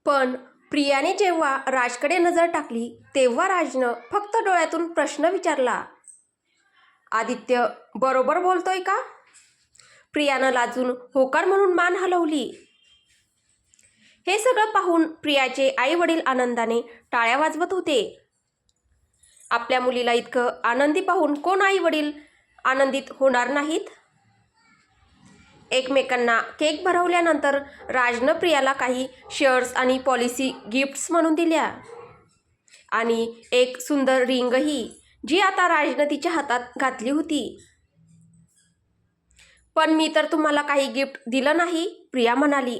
पण प्रियाने जेव्हा राजकडे नजर टाकली तेव्हा राजनं फक्त डोळ्यातून प्रश्न विचारला, आदित्य बरोबर बोलतोय का? प्रियानं लाजून होकार म्हणून मान हलवली. हे सगळं पाहून प्रियाचे आई वडील आनंदाने टाळ्या वाजवत होते. आपल्या मुलीला इतकं आनंदी पाहून कोण आई वडील आनंदित होणार नाहीत? एकमेकांना केक भरवल्यानंतर राजनं प्रियाला काही शेअर्स आणि पॉलिसी गिफ्ट्स म्हणून दिल्या आणि एक सुंदर रिंगही, जी आता राजनं तिच्या हातात घातली होती. पण मी तर तुम्हाला काही गिफ्ट दिलं नाही, प्रिया म्हणाली.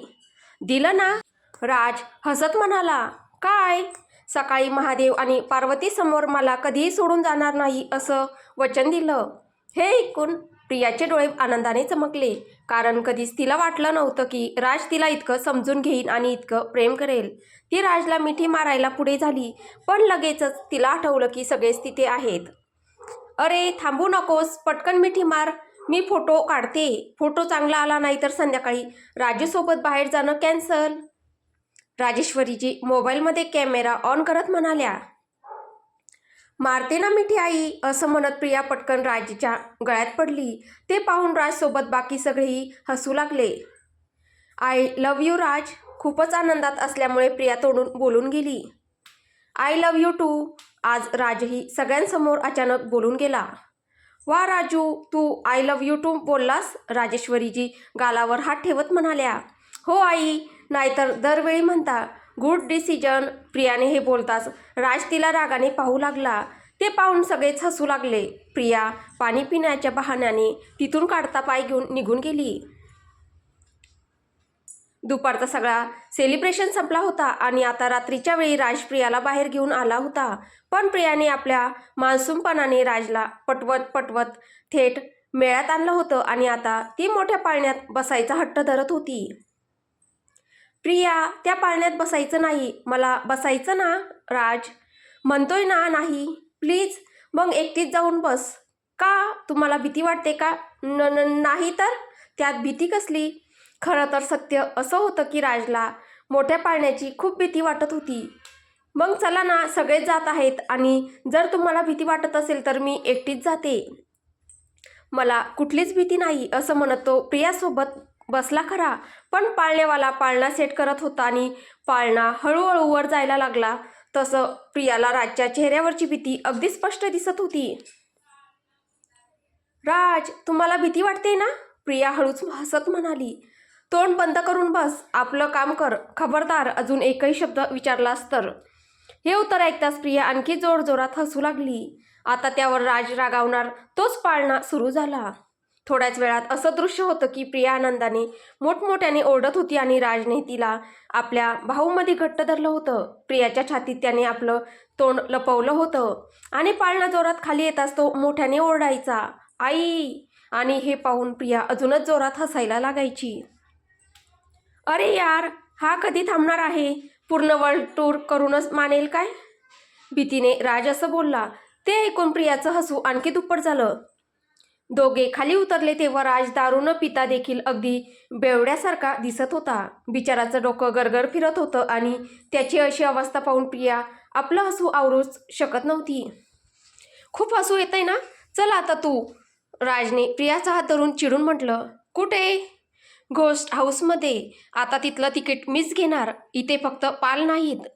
दिलं ना? राज हसत म्हणाला. काय? सकाळी महादेव आणि पार्वती समोर मला कधीही सोडून जाणार नाही असं वचन दिलं. हे ऐकून प्रियाचे डोळे आनंदाने चमकले, कारण कधीच तिला वाटलं नव्हतं की राज तिला इतकं समजून घेईन आणि इतकं प्रेम करेल. ती राजला मिठी मारायला पुढे झाली, पण लगेचच तिला आठवलं की सगळेच तिथे आहेत. अरे थांबू नकोस, पटकन मिठी मार, मी फोटो काढते. फोटो चांगला आला नाही तर संध्याकाळी राजूसोबत बाहेर जाणं कॅन्सल. राजेश्वरीजी मोबाईलमध्ये कॅमेरा ऑन करत म्हणाल्या. मारते ना मिठी आई, असं म्हणत प्रिया पटकन राजच्या गळ्यात पडली. ते पाहून राजसोबत बाकी सगळेही हसू लागले. I love you Raj. खूपच आनंदात असल्यामुळे प्रिया तोडून बोलून गेली. I love you too. आज राजही सगळ्यांसमोर अचानक बोलून गेला. वा राजू, तू आय लव्ह यू टू बोललास? राजेश्वरीजी गालावर हात ठेवत म्हणाल्या. हो आई, नाहीतर दरवेळी म्हणता. Good decision. प्रियाने हे बोलताच राज तिला रागाने पाहू लागला. ते पाहून सगळेच हसू लागले. प्रिया पाणी पिण्याच्या बहाण्याने तिथून काढता पाय घेऊन निघून गेली. दुपारचा सगळा सेलिब्रेशन संपला होता आणि आता रात्रीच्या वेळी राज प्रियाला बाहेर घेऊन आला होता. पण प्रियाने आपल्या मासूमपणाने राजला पटवत थेट मेळ्यात आणलं होतं आणि आता ती मोठ्या पाळण्यात बसायचा हट्ट धरत होती. प्रिया, त्या पाळण्यात बसायचं नाही. मला बसायचं ना. राज म्हणतोय ना. नाही प्लीज. मग एकटीच जाऊन बस. का? तुम्हाला भीती वाटते का? नाही तर त्यात भीती कसली? खरं तर सत्य असं होतं की राजला मोठ्या पाळण्याची खूप भीती वाटत होती. मग चला ना, सगळेच जात आहेत आणि जर तुम्हाला भीती वाटत असेल तर मी एकटीच जाते. मला कुठलीच भीती नाही, असं म्हणत तो प्रियासोबत बसला खरा, पण पाळणेवाला पाळणा सेट करत होता आणि पाळणा हळूहळू वर जायला लागला तसं प्रियाला राजच्या चेहऱ्यावरची भीती अगदी स्पष्ट दिसत होती. राज, तुम्हाला भीती वाटते ना? प्रिया हळूच हसत म्हणाली. तोंड बंद करून बस. आपलं काम कर. खबरदार अजून एकही शब्द विचारलास तर. हे उत्तर ऐकताच प्रिया आणखी जोरजोरात हसू लागली. आता त्यावर राज रागावणार तोच पाळणा सुरू झाला. थोड्याच वेळात असं दृश्य होतं की प्रिया आनंदाने मोठमोठ्याने ओरडत होती आणि राजने तिला आपल्या भाऊमध्ये घट्ट धरलं होतं. प्रियाच्या छातीत त्याने आपलं तोंड लपवलं होतं आणि पाळणा जोरात खाली येताच तो मोठ्याने ओरडायचा, आई. आणि हे पाहून प्रिया अजूनच जोरात हसायला लागायची. अरे यार, हा कधी थांबणार आहे? पूर्ण वर्ल्ड टूर करूनच मानेल काय? भीतीने राज असं बोलला. ते ऐकून प्रियाचं हसू आणखी दुप्पट झालं. दोघे खाली उतरले तेव्हा राज दारू न पिता देखील अगदी बेवड्यासारखा दिसत होता. बिचाराचं डोकं गरगर फिरत होतं आणि त्याची अशी अवस्था पाहून प्रिया आपलं हसू आवरूच शकत नव्हती. खूप हसू येतंय ना? चल आता तू. राजने प्रियाचा हात धरून चिडून म्हटलं. कुठे? घोस्ट हाऊसमध्ये. आता तिथलं तिकीट मीच घेणार. इथे फक्त पाल नाहीत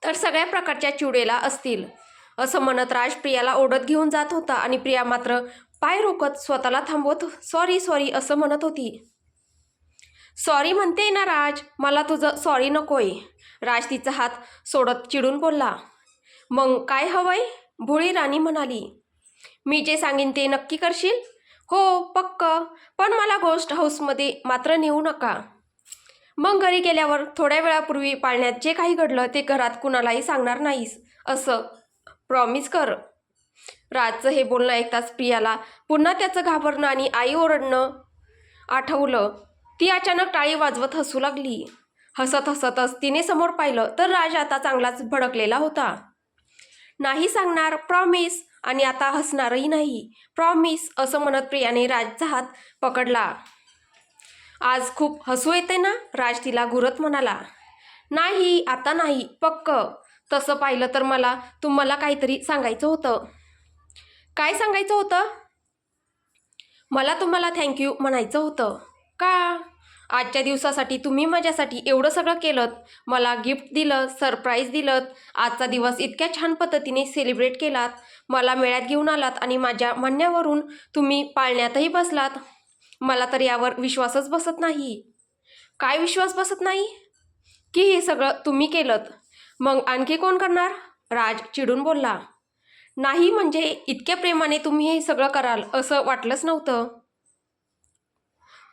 तर सगळ्या प्रकारच्या चिवडेला असतील, असं म्हणत राज प्रियाला ओढत घेऊन जात होता आणि प्रिया मात्र पाय रोकत स्वतःला थांबवत सॉरी असं म्हणत होती. सॉरी म्हणते ना राज, मला तुझं सॉरी नकोय. राज तिचा हात सोडत चिडून बोलला. मग काय हवंय? भोळी राणी म्हणाली. मी जे सांगेन ते नक्की करशील? हो पक्क, पण मला घोस्ट हाऊसमध्ये मात्र नेऊ नका. मग घरी गेल्यावर थोड्या वेळापूर्वी पाळण्यात जे काही घडलं ते घरात कुणालाही सांगणार नाहीस, असं प्रॉमिस कर. राजचं हे बोलणं ऐकताच प्रियाला पुन्हा त्याचं घाबरणं आणि आई ओरडणं आठवलं. ती अचानक टाळी वाजवत हसू लागली. हसतच तिने समोर पाहिलं तर राज आता चांगलाच भडकलेला होता. नाही सांगणार, प्रॉमिस. आणि आता हसणारही नाही, प्रॉमिस, असं म्हणत प्रियाने राजचा हात पकडला. आज खूप हसू येते ना? राज तिला घुरत म्हणाला. नाही, आता नाही, पक्क. तसं पाहिलं तर मला तुम्हाला काहीतरी सांगायचं होतं. काय सांगायचं होतं? मला तुम्हाला थँक्यू म्हणायचं होतं. का? आजच्या दिवसासाठी तुम्ही माझ्यासाठी एवढं सगळं केलं, मला गिफ्ट दिलं, सरप्राईज दिलं, आजचा दिवस इतक्या छान पद्धतीने सेलिब्रेट केलात, मला मेळ्यात घेऊन आलात आणि माझ्या म्हणण्यावरून तुम्ही पाळण्यातही बसलात. मला तर यावर विश्वासच बसत नाही. काय विश्वास बसत नाही? की हे सगळं तुम्ही केलंत. मग आणखी कोण करणार? राज चिडून बोलला. नाही म्हणजे इतक्या प्रेमाने तुम्ही हे सगळं कराल असं वाटलंच नव्हतं.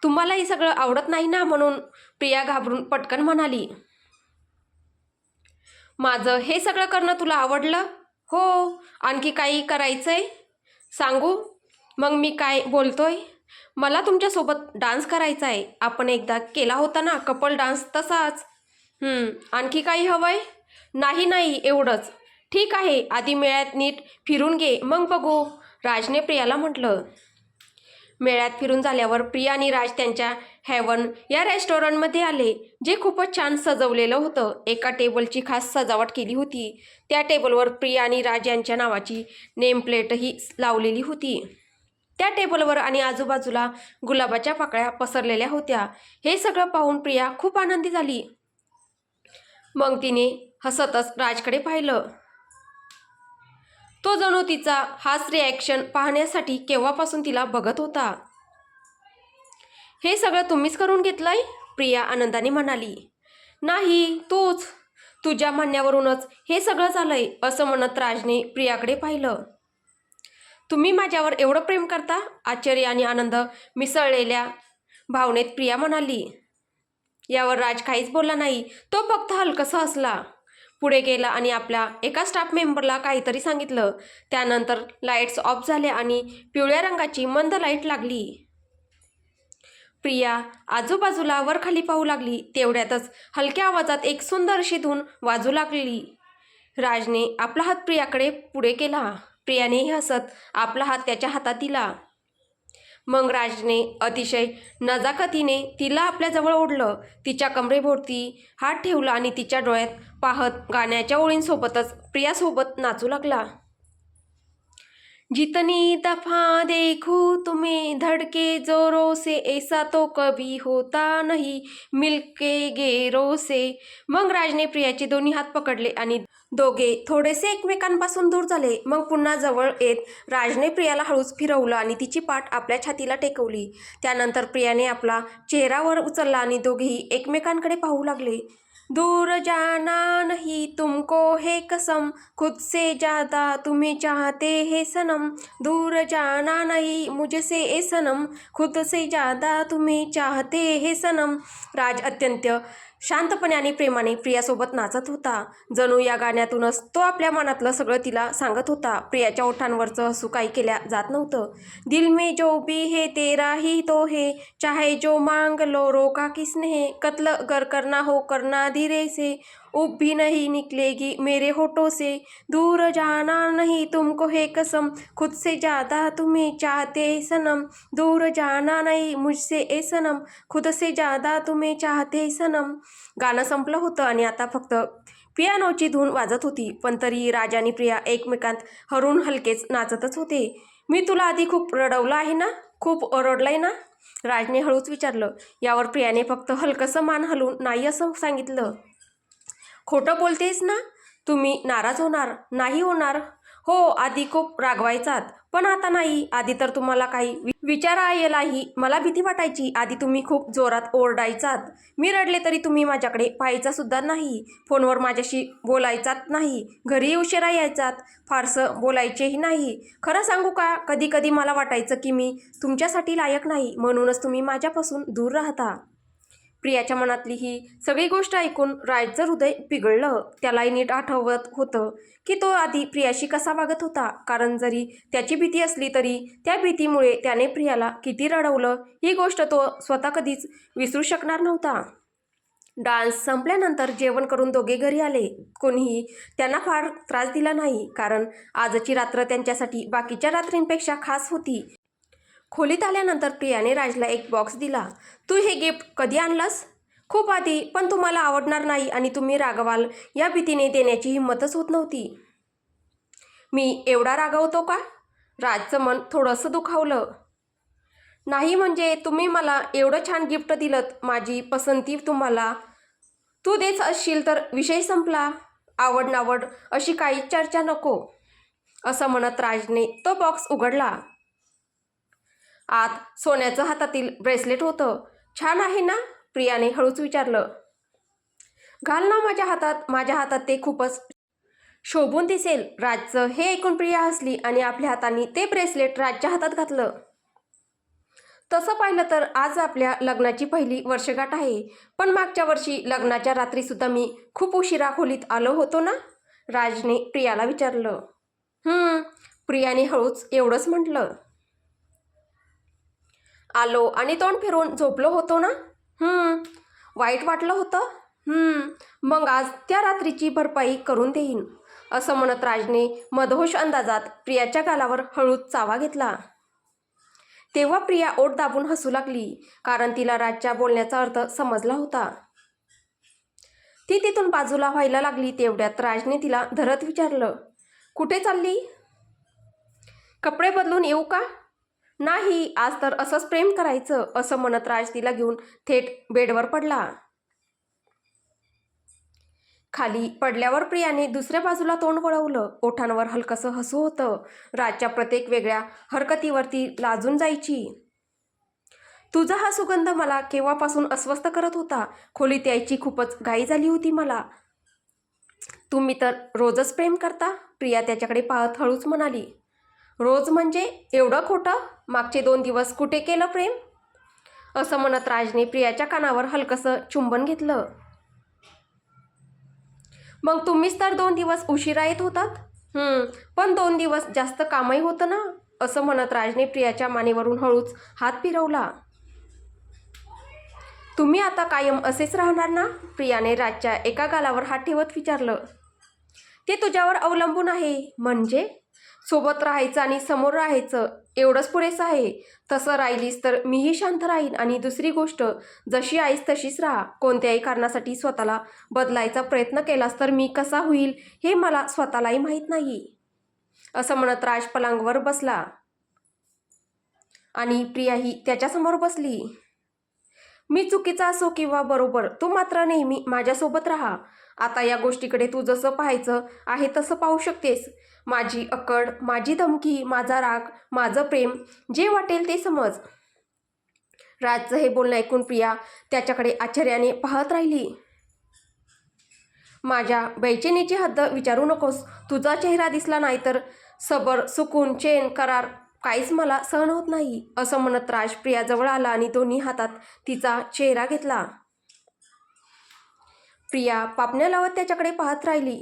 तुम्हाला हे सगळं आवडत नाही ना, म्हणून प्रिया घाबरून पटकन म्हणाली. माझं हे सगळं करणं तुला आवडलं? हो. आणखी काही करायचंय? सांगू? मग मी काय बोलतोय? मला तुमच्यासोबत डान्स करायचा आहे. आपण एकदा केला होता ना कपल डान्स, तसाच. आणखी काही हवंय? नाही नाही, एवढंच. ठीक आहे, आधी मेळ्यात नीट फिरून घे, मग बघू, राजने प्रियाला म्हटलं. मेळ्यात फिरून झाल्यावर प्रिया आणि राज त्यांच्या हेवन या रेस्टॉरंटमध्ये आले, जे खूपच छान सजवलेलं होतं. एका टेबलची खास सजावट केली होती. त्या टेबलवर प्रिया आणि राज यांच्या नावाची नेमप्लेटही लावलेली होती. त्या टेबलवर आणि आजूबाजूला गुलाबाच्या पाकळ्या पसरलेल्या होत्या. हे सगळं पाहून प्रिया खूप आनंदी झाली. मग तिने हसतच राजकडे पाहिलं. तो जणू तिचा हाच रिॲक्शन पाहण्यासाठी केव्हापासून तिला बघत होता. हे सगळं तुम्हीच करून घेतलंय? प्रिया आनंदाने म्हणाली. नाही, तूच. तुझ्या म्हणण्यावरूनच हे सगळं झालंय, असं म्हणत राजने प्रियाकडे पाहिलं. तुम्ही माझ्यावर एवढं प्रेम करता? आश्चर्य आणि आनंद मिसळलेल्या भावनेत प्रिया म्हणाली. यावर राज काहीच बोलला नाही. तो फक्त हलकसा हसला. पुढे गेला आणि आपल्या एका स्टाफ मेंबरला काहीतरी सांगितलं. त्यानंतर लाईट्स ऑफ झाल्या आणि पिवळ्या रंगाची मंद लाईट लागली. प्रिया आजूबाजूला वर खाली पाहू लागली. तेवढ्यातच हलक्या आवाजात एक सुंदर अशी धून वाजू लागली. राजने आपला हात प्रियाकडे पुढे केला. प्रियानेही हसत आपला हात त्याच्या हातात दिला. मग राजने अतिशय नजाकतीने तिला आपल्याजवळ ओढलं. तिच्या कमरेभोवती हात ठेवला आणि तिच्या डोळ्यात पाहत गाण्याच्या ओळींसोबतच प्रियासोबत नाचू लागला. जितनी दफा देखूं तुम्हें धड़के जोरों से, ऐसा तो कभी होता नहीं मिलके गेरों से. मग राजने प्रियाचे दोन्ही हात पकडले आणि दोघे थोडेसे एकमेकांपासून दूर झाले. मग पुन्हा जवळ येत राजने प्रियाला हळूच फिरवलं आणि तिची पाठ आपल्या छातीला टेकवली. त्यानंतर प्रियाने आपला चेहरा वर उचलला आणि दोघेही एकमेकांकडे पाहू लागले. दूर जाना नहीं तुमको है कसम, खुद से ज़्यादा तुम्हें चाहते हैं सनम. दूर जाना नहीं मुझसे ए सनम, खुद से ज़्यादा तुम्हें चाहते हैं सनम. राज अत्यंत शांतपणे आणि प्रेमाने प्रियासोबत नाचत होता. जणू या गाण्यातूनच तो आपल्या मनातलं सगळं तिला सांगत होता. प्रियाच्या ओठांवरचं हसू काही केल्या जात नव्हतं. दिल में जो भी है तेरा ही तो है, चाहे जो मांग लो रोका किसने है, कत्ल अगर करना हो करना धीरे से, उब भी नहीं निकलेगी मेरे होठों से. दूर जाना नहीं तुमको है कसम, खुद से ज़्यादा तुम्हें चाहते हैं सनम. दूर जाना नहीं मुझसे ए सनम, खुद से ज़्यादा तुम्हें चाहते हैं सनम. गाणं संपलं होतं आणि आता फक्त पियानोची धून वाजत होती. पण तरी राज आणि प्रिया एकमेकांत हरून हलकेच नाचतच होते. मी तुला आधी खूप रडवलं आहे ना? खूप ओरडलंय ना? राजने हळूच विचारलं. यावर प्रियाने फक्त हलकंसं मान हलवून नाही असं सांगितलं. खोटं बोलतेस ना? तुम्ही नाराज होणार? नाही होणार. हो, आधी खूप रागवायचात, पण आता नाही. आधी तर तुम्हाला काही विचारायलाही मला भीती वाटायची. आधी तुम्ही खूप जोरात ओरडायचात. मी रडले तरी तुम्ही माझ्याकडे पाहायचा सुद्धा नाही. फोनवर माझ्याशी बोलायचात नाही. घरी उशिरा यायचात. फारसं बोलायचेही नाही. खरं सांगू का, कधी कधी मला वाटायचं की मी तुमच्यासाठी लायक नाही, म्हणूनच तुम्ही माझ्यापासून दूर राहता. प्रियाच्या मनातली ही सगळी गोष्ट ऐकून राजचं हृदय पिघळलं. त्यालाही नीट आठवत होतं की तो आधी प्रियाशी कसा वागत होता. कारण जरी त्याची भीती असली तरी त्या भीतीमुळे त्याने प्रियाला किती रडवलं, ही गोष्ट तो स्वतः कधीच विसरू शकणार नव्हता. डान्स संपल्यानंतर जेवण करून दोघे घरी आले. कोणीही त्यांना फार त्रास दिला नाही, कारण आजची रात्र त्यांच्यासाठी बाकीच्या रात्रींपेक्षा खास होती. खोलीत आल्यानंतर प्रियाने राजला एक बॉक्स दिला. तू हे गिफ्ट कधी आणलंस? खूप आधी, पण तुम्हाला आवडणार नाही आणि तुम्ही रागवाल या भीतीने देण्याची हिंमतच होत नव्हती. मी एवढा रागवतो का? राजचं मन थोडंसं दुखावलं. नाही म्हणजे तुम्ही मला एवढं छान गिफ्ट दिलंत, माझी पसंती तुम्हाला तू देत असशील तर विषय संपला. आवड नावड अशी काही चर्चा नको. असं म्हणत राजने तो बॉक्स उघडला. आत सोन्याचं हातातील ब्रेसलेट होतं. छान आहे ना? प्रियाने हळूच विचारलं. घाल ना माझ्या हातात. माझ्या हातात ते खूपच शोभून दिसेल. राजचं हे ऐकून प्रिया हसली आणि आपल्या हाताने ते ब्रेसलेट राजच्या हातात घातलं. तसं पाहिलं तर आज आपल्या लग्नाची पहिली वर्षगाठ आहे. पण मागच्या वर्षी लग्नाच्या रात्रीसुद्धा मी खूप उशिरा खोलीत आलो होतो ना? राजने प्रियाला विचारलं. प्रियाने हळूच एवढंच म्हटलं. आलो आणि तोंड फिरवून झोपलो होतो ना? वाईट वाटलं होतं? मग आज त्या रात्रीची भरपाई करून देईन. असं म्हणत राजने मदहोश अंदाजात प्रियाच्या गालावर हळूच चावा घेतला. तेव्हा प्रिया ओठ दाबून हसू लागली, कारण तिला राजच्या बोलण्याचा अर्थ समजला होता. ती तिथून बाजूला व्हायला लागली तेवढ्यात राजने तिला धरत विचारलं. कुठे चालली? कपडे बदलून येऊ का? नाही, आज तर असंच प्रेम करायचं. असं म्हणत राज तिला घेऊन थेट बेडवर पडला. खाली पडल्यावर प्रियाने दुसऱ्या बाजूला तोंड वळवलं. ओठांवर हलकसं हसू होतं. राजच्या प्रत्येक वेगळ्या हरकतीवरती लाजून जायची. तुझा हा सुगंध मला केव्हापासून अस्वस्थ करत होता. खोलीत यायची खूपच घाई झाली होती मला. तुम्ही तर रोजच प्रेम करता? प्रिया त्याच्याकडे पाहत हळूच म्हणाली. रोज म्हणजे एवढं खोटं? मागचे 2 दिवस कुठे केलं प्रेम? असं म्हणत राजने प्रियाच्या कानावर हलकसं चुंबन घेतलं. मग तुम्हीच तर 2 दिवस उशिरा येत होतात. पण 2 दिवस जास्त कामही होतं ना? असं म्हणत राजने प्रियाच्या मानेवरून हळूच हात फिरवला. तुम्ही आता कायम असेच राहणार ना? प्रियाने राजच्या एका गालावर हात ठेवत विचारलं. ते तुझ्यावर अवलंबून आहे. म्हणजे? सोबत राहायचं आणि समोर राहायचं एवढंच पुरेसं आहे. तसं राहिलीस तर मीही शांत राहीन आणि दुसरी गोष्ट, जशी आहेस तशीच राहा. कोणत्याही कारणासाठी स्वतःला बदलायचा प्रयत्न केलास तर मी कसा होईल हे मला स्वतःलाही माहीत नाही. असं म्हणत राज पलंगावर बसला आणि प्रियाही त्याच्यासमोर बसली. मी चुकीचा असो किंवा बरोबर, तू मात्र नेहमी माझ्यासोबत राहा. आता या गोष्टीकडे तू जसं पाहायचं आहे तसं पाहू शकतेस. माझी अक्कड, माझी धमकी, माझा राग, माझं प्रेम, जे वाटेल ते समज. राजचं हे बोलणं ऐकून प्रिया त्याच्याकडे आश्चर्याने पाहत राहिली. माझ्या बेचैनीची हद्द विचारू नकोस. तुझा चेहरा दिसला नाही तर सबर, सुकून, चैन, करार काहीच मला सहन होत नाही. असं म्हणत राज प्रियाजवळ आला आणि दोन्ही हातात तिचा चेहरा घेतला. प्रिया पापण्या लावत त्याच्याकडे पाहत राहिली.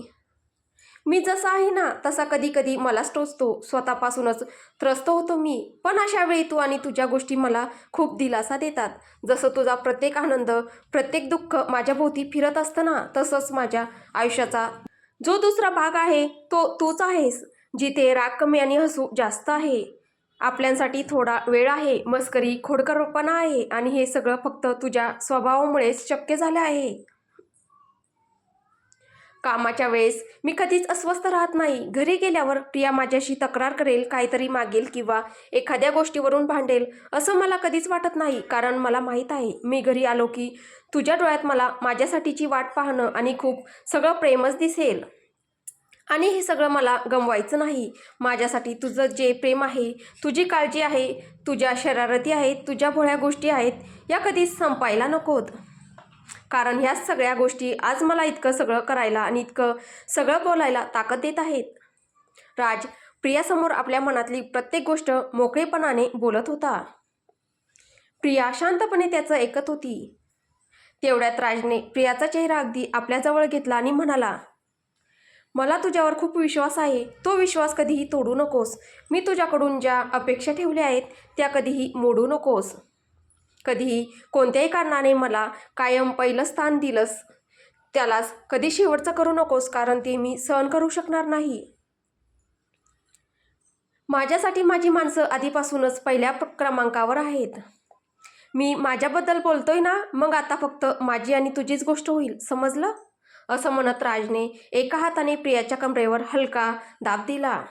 मी जसा आहे ना तसा कधी कधी मलाच टोचतो. स्वतःपासूनच त्रस्त होतो मी. पण अशा वेळी तू आणि तुझ्या गोष्टी मला खूप दिलासा देतात. जसं तुझा प्रत्येक आनंद, प्रत्येक दुःख माझ्या भोवती फिरत असतं ना, तसंच माझ्या आयुष्याचा जो दुसरा भाग आहे तो तूच आहेस. जिथे राग कमी आणि हसू जास्त आहे. आपल्यांसाठी थोडा वेळ आहे, मस्करी, खोडकरपणा आहे आणि हे सगळं फक्त तुझ्या स्वभावामुळेच शक्य झालं आहे. कामाच्या वेळेस मी कधीच अस्वस्थ राहत नाही. घरी गेल्यावर प्रिया माझ्याशी तक्रार करेल, काहीतरी मागेल किंवा एखाद्या गोष्टीवरून भांडेल असं मला कधीच वाटत नाही. कारण मला माहीत आहे मी घरी आलो की तुझ्या डोळ्यात मला माझ्यासाठीची वाट पाहणं आणि खूप सगळं प्रेमच दिसेल. आणि हे सगळं मला गमवायचं नाही. माझ्यासाठी तुझं जे प्रेम आहे, तुझी काळजी आहे, तुझ्या शरारती आहेत, तुझ्या भोळ्या गोष्टी आहेत, या कधीच संपायला नकोत. कारण ह्या सगळ्या गोष्टी आज मला इतकं सगळं करायला आणि इतकं सगळं बोलायला ताकद देत आहेत. राज प्रियासमोर आपल्या मनातली प्रत्येक गोष्ट मोकळेपणाने बोलत होता. प्रिया शांतपणे त्याचं ऐकत होती. तेवढ्यात राजने प्रियाचा चेहरा अगदी आपल्याजवळ घेतला आणि म्हणाला. मला तुझ्यावर खूप विश्वास आहे. तो विश्वास कधीही तोडू नकोस. मी तुझ्याकडून ज्या अपेक्षा ठेवल्या आहेत त्या कधीही मोडू नकोस. कधीही कोणत्याही कारणाने मला कायम पहिलं स्थान दिलंस त्यालाच कधी शेवटचं करू नकोस, कारण ते मी सहन करू शकणार नाही. माझ्यासाठी माझी माणसं आधीपासूनच पहिल्या क्रमांकावर आहेत. मी माझ्याबद्दल बोलतोय ना, मग आता फक्त माझी आणि तुझीच गोष्ट होईल, समजलं? असं म्हणत राजने एका हाताने प्रियाच्या कमरेवर हलका दाब दिला.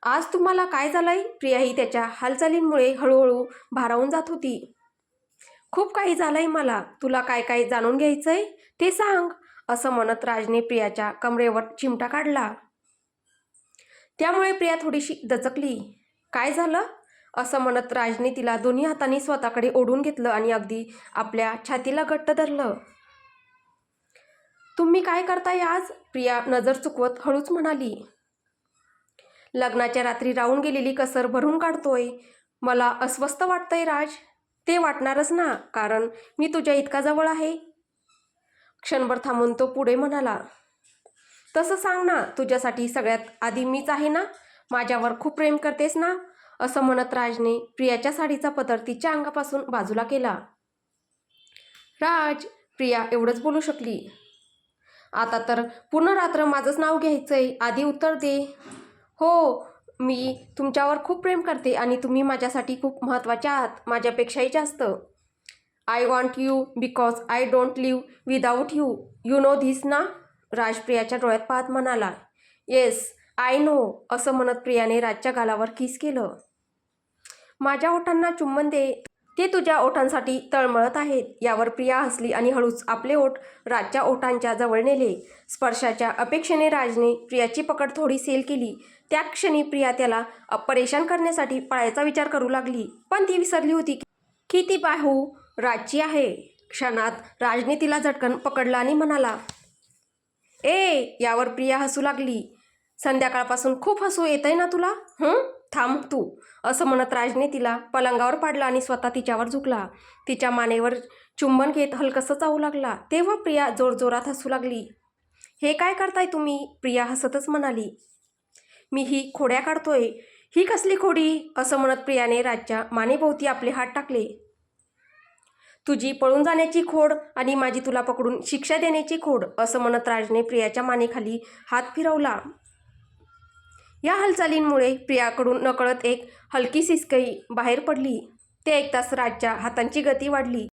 आज तुम्हाला काय झालंय? प्रिया ही त्याच्या हालचालींमुळे हळूहळू भारावून जात होती. खूप काही झालंय मला, तुला काय काय जाणून घ्यायचंय ते सांग, असं म्हणत राजने प्रियाच्या कमरेवर चिमटा काढला. त्यामुळे प्रिया थोडीशी दचकली. काय झालं? असं म्हणत राजने तिला दोन्ही हातांनी स्वतःकडे ओढून घेतलं आणि अगदी आपल्या छातीला घट्ट धरलं. तुम्ही काय करताय आज? प्रिया नजर चुकवत हळूच म्हणाली. लग्नाच्या रात्री राहून गेलेली कसर भरून काढतोय. मला अस्वस्थ वाटतंय राज. ते वाटणारच ना, कारण मी तुझ्या इतका जवळ आहे. क्षणभर थांबून तो पुढे म्हणाला. तसं सांग ना, तुझ्यासाठी सगळ्यात आधी मीच आहे ना, माझ्यावर खूप प्रेम करतेस ना, असं म्हणत राजने प्रियाच्या साडीचा पदर तिच्या अंगापासून बाजूला केला. राज, प्रिया एवढंच बोलू शकली. आता तर पूर्ण रात्र माझंच नाव घ्यायचंय, आधी उत्तर दे. हो, मी तुमच्यावर खूप प्रेम करते आणि तुम्ही माझ्यासाठी खूप महत्त्वाचे आहात, माझ्यापेक्षाही जास्त. I want you because I don't live without you, you know this ना, राज प्रियाच्या डोळ्यात पाहत म्हणाला. येस आय नो, असं म्हणत प्रियाने राजच्या गालावर किस केलं. माझ्या ओठांना चुंबन दे, ते तुझ्या ओठांसाठी तळमळत आहेत. यावर प्रिया हसली आणि हळूच आपले ओठ राजच्या ओठांच्या जवळ नेले. स्पर्शाच्या अपेक्षेने राजने प्रियाची पकड थोडी सेल केली. त्या क्षणी प्रिया त्याला परेशान करण्यासाठी पळायचा विचार करू लागली, पण ती विसरली होती की ती बाहू राजची आहे. क्षणात राजने तिला झटकन पकडलं आणि म्हणाला. यावर प्रिया हसू लागली. संध्याकाळपासून खूप हसू येतंय ना तुला? थांब तू, असं म्हणत राजने तिला पलंगावर पाडलं आणि स्वतः तिच्यावर झुकला. तिच्या मानेवर चुंबन घेत हलकसं चावू लागला. तेव्हा प्रिया जोरजोरात हसू लागली. हे काय करताय तुम्ही? प्रिया हसतच म्हणाली. मी ही खोड्या काढतोय. ही कसली खोडी? असं म्हणत प्रियाने राजच्या मानेभोवती आपले हात टाकले. तुझी पळून जाण्याची खोड आणि माझी तुला पकडून शिक्षा देण्याची खोड, असं म्हणत राजने प्रियाच्या मानेखाली हात फिरवला. या हालचालींमुळे प्रियाकडून नकळत एक हलकी सिसकई बाहेर पडली. ते ऐकताच राजच्या हातांची गती वाढली.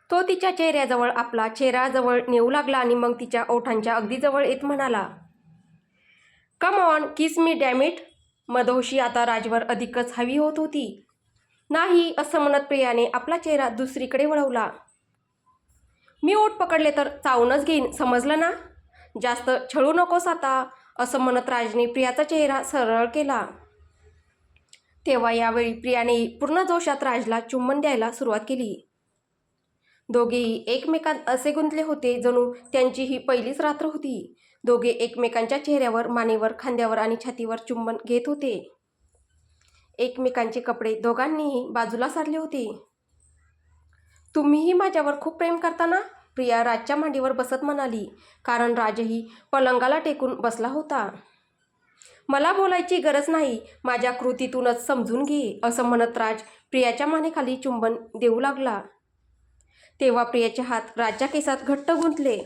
तो तिच्या चेहऱ्याजवळ आपला चेहरा जवळ नेऊ लागला आणि मग तिच्या ओठांच्या अगदी जवळ येत म्हणाला. Come on kiss me damn it. मदहोशी आता राजवर अधिकच हवी होत होती. नाही, असं म्हणत प्रियाने आपला चेहरा दुसरीकडे वळवला. मी ओठ पकडले तर चावूनच घेईन, समजलं ना? जास्त छळू नकोस आता, असं म्हणत राजने प्रियाचा चेहरा सरळ केला. तेव्हा यावेळी प्रियाने पूर्ण जोशात राजला चुंबन द्यायला सुरुवात केली. दोघेही एकमेकांत असे गुंतले होते जणू त्यांची ही पहिलीच रात्र होती. दोघे एकमेकांच्या चेहऱ्यावर, मानेवर, खांद्यावर आणि छातीवर चुंबन घेत होते. एकमेकांचे कपडे दोघांनीही बाजूला सारले होते. तुम्हीही माझ्यावर खूप प्रेम करता ना, प्रिया राजच्या मांडीवर बसत म्हणाली, कारण राजही पलंगाला टेकून बसला होता. मला बोलायची गरज नाही, माझ्या कृतीतूनच समजून घे, असं म्हणत राज प्रियाच्या मानेखाली चुंबन देऊ लागला. तेव्हा प्रियाचे हात राजच्या केसात घट्ट गुंतले.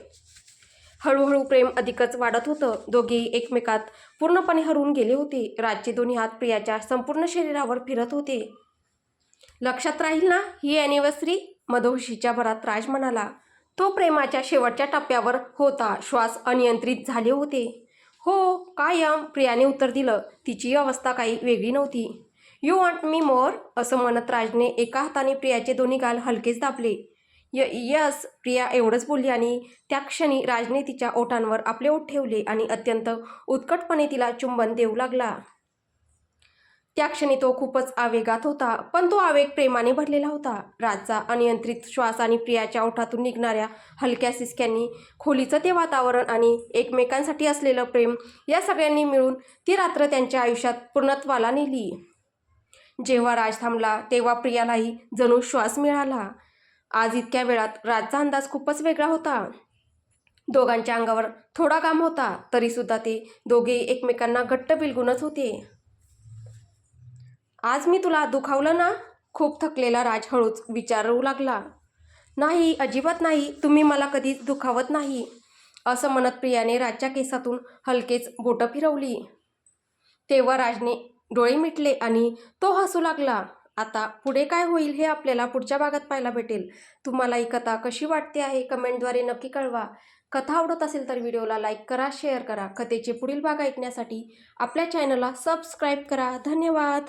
हळूहळू प्रेम अधिकच वाढत होतं. दोघेही एकमेकात पूर्णपणे हरवून गेले होते. राजचे दोन्ही हात प्रियाच्या संपूर्ण शरीरावर फिरत होते. लक्षात राहील ना ही ॲनिव्हर्सरी, मदहोशीच्या भरात राज म्हणाला. तो प्रेमाच्या शेवटच्या टप्प्यावर होता. श्वास अनियंत्रित झाले होते. हो कायम, प्रियाने उत्तर दिलं. तिची अवस्था काही वेगळी नव्हती. यू वॉन्ट मी मोर, असं म्हणत राजने एका हाताने प्रियाचे दोन्ही गाल हलकेच दाबले. यस, प्रिया एवढंच बोलली आणि त्या क्षणी राजने तिच्या ओठांवर आपले ओठ ठेवले आणि अत्यंत उत्कटपणे तिला चुंबन देऊ लागला. त्या क्षणी तो खूपच आवेगात होता, पण तो आवेग प्रेमाने भरलेला होता. राजचा अनियंत्रित श्वास आणि प्रियाच्या ओठातून निघणाऱ्या हलक्या सिसक्यांनी खोलीचं ते वातावरण आणि एकमेकांसाठी असलेलं प्रेम या सगळ्यांनी मिळून ती रात्र त्यांच्या आयुष्यात पूर्णत्वाला नेली. जेव्हा राज थांबला तेव्हा प्रियालाही जणू श्वास मिळाला. आज इतक्या वेळात राजचा अंदाज खूपच वेगळा होता. दोघांच्या अंगावर थोडा घाम होता, तरीसुद्धा ते दोघेही एकमेकांना घट्ट बिलगूनच होते. आज मी तुला दुखावलं ना, खूप थकलेला राज हळूच विचारू लागला. नाही, अजिबात नाही, तुम्ही मला कधीच दुखावत नाही, असं म्हणत प्रियाने राजच्या केसातून हलकेच बोटं फिरवली. तेव्हा राजने डोळे मिटले आणि तो हसू लागला. आता पुढे काय होईल हे आपल्याला पुढच्या भागात पाहायला भेटेल. तुम्हाला ही कथा कशी वाटते आहे कमेंटद्वारे नक्की कळवा. कथा आवडत असेल तर व्हिडिओला लाईक करा, शेअर करा. कथेचे पुढील भाग ऐकण्यासाठी आपल्या चॅनलला सबस्क्राईब करा. धन्यवाद.